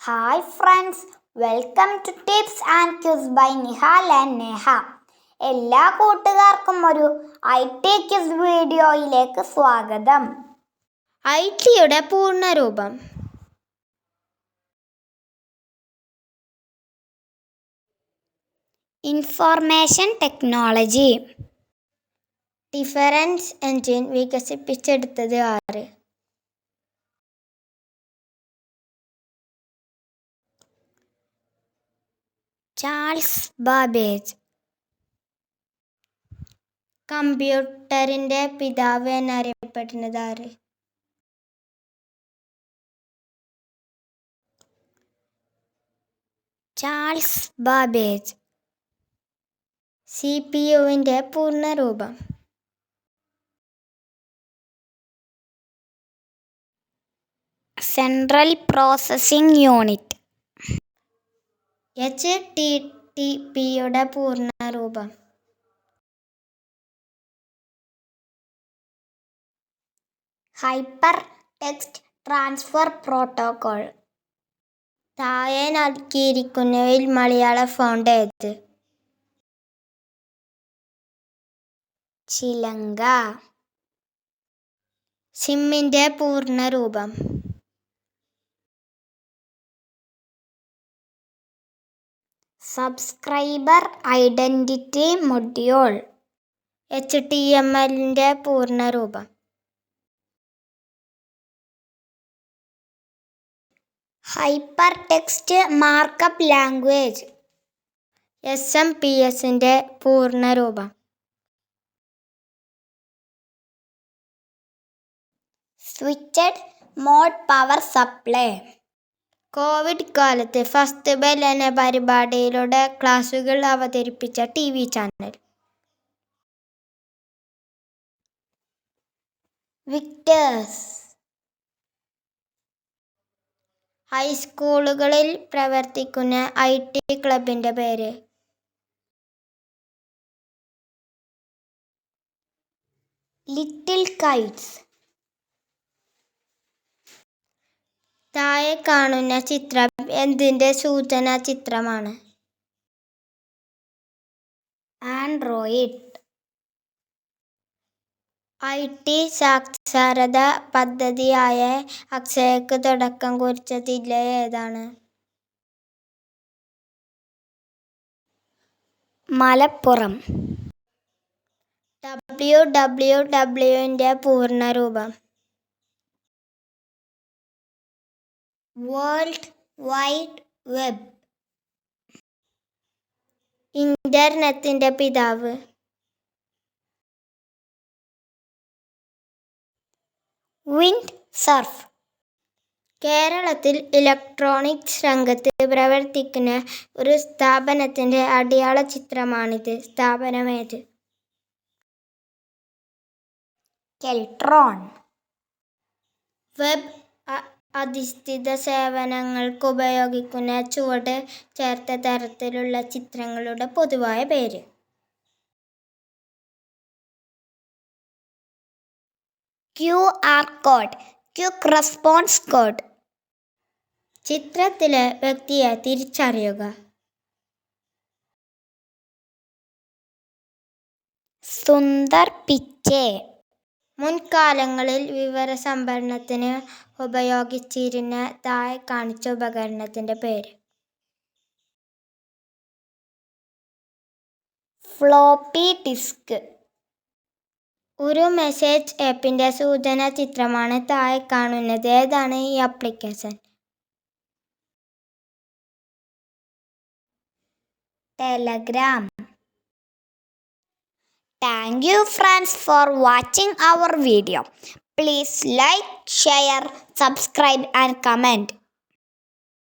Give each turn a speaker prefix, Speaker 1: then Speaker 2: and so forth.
Speaker 1: Hi friends, welcome to tips and cues by Nihal and Neha. എല്ലാ കൂട്ടുകാർക്കും ഒരു IT ക്യൂസ് വീഡിയോയിലേക്ക് സ്വാഗതം. IT-യുടെ പൂർണ്ണരൂപം. Information technology. ഡിഫറൻസ് എഞ്ചിൻ വികസിപ്പിച്ചെടുത്തത് ആര്? Charles Babbage. കമ്പ്യൂട്ടറിന്റെ പിതാവ് എന്നറിയപ്പെടുന്നത് ആര്? Charles Babbage. CPU-വിന്റെ പൂർണ്ണരൂപം. Central processing unit. HTTP-യുടെ പൂർണ്ണരൂപം. Hyper text transfer protocol. താഴെ നൽകിയിരിക്കുന്നവയിൽ മലയാള ഫോണ്ട് ഏത്? ചിലങ്ക. സിമ്മിന്റെ പൂർണ്ണരൂപം. Subscriber identity module. HTML-ന്റെ പൂർണ്ണരൂപം. Hyper text markup language. SMPS-ന്റെ പൂർണ്ണരൂപം. Switched mode power supply. COVID കാലത്ത് ഫസ്റ്റ് ബെൽ എന്ന പരിപാടിയിലൂടെ ക്ലാസുകൾ അവതരിപ്പിച്ച TV ചാനൽ. വിക്ടേഴ്സ്. ഹൈസ്കൂളുകളിൽ പ്രവർത്തിക്കുന്ന IT ക്ലബിന്റെ പേര്? Little Kites. താഴെ കാണുന്ന ചിത്രം എന്തിന്റെ സൂചനാ ചിത്രമാണ്? ആൻഡ്രോയിഡ്. IT സാക്ഷരതാ പദ്ധതിയായ അക്ഷയക്ക് തുടക്കം കുറിച്ച ജില്ല ഏതാണ്? മലപ്പുറം. WWW-ന്റെ പൂർണ്ണരൂപം. World wide web. ഇന്റർനെറ്റിന്റെ പിതാവ്? Wind surf. കേരളത്തിൽ ഇലക്ട്രോണിക്സ് രംഗത്ത് പ്രവർത്തിക്കുന്ന ഒരു സ്ഥാപനത്തിന്റെ അടയാള ചിത്രമാണിത്. സ്ഥാപനമേത്? കെൽട്രോൺ. വെബ് അധിഷ്ഠിത സേവനങ്ങൾക്ക് ഉപയോഗിക്കുന്ന ചുവട് ചേർത്ത തരത്തിലുള്ള ചിത്രങ്ങളുടെ പൊതുവായ പേര്? QR code. Quick response code. ചിത്രത്തിലെ വ്യക്തിയെ തിരിച്ചറിയുക. സുന്ദർ പിച്ചെ. മുൻകാലങ്ങളിൽ വിവരസംഭരണത്തിന് ഉപയോഗിച്ചിരുന്ന താഴെ കാണിച്ച ഉപകരണത്തിന്റെ പേര്? Floppy disk. ഒരു മെസ്സേജ് ആപ്പിന്റെ സൂചനാ ചിത്രമാണ് താഴെ കാണുന്നത്. ഏതാണ് ഈ application? Telegram. Thank you friends for watching our video. Please like, share, subscribe and comment.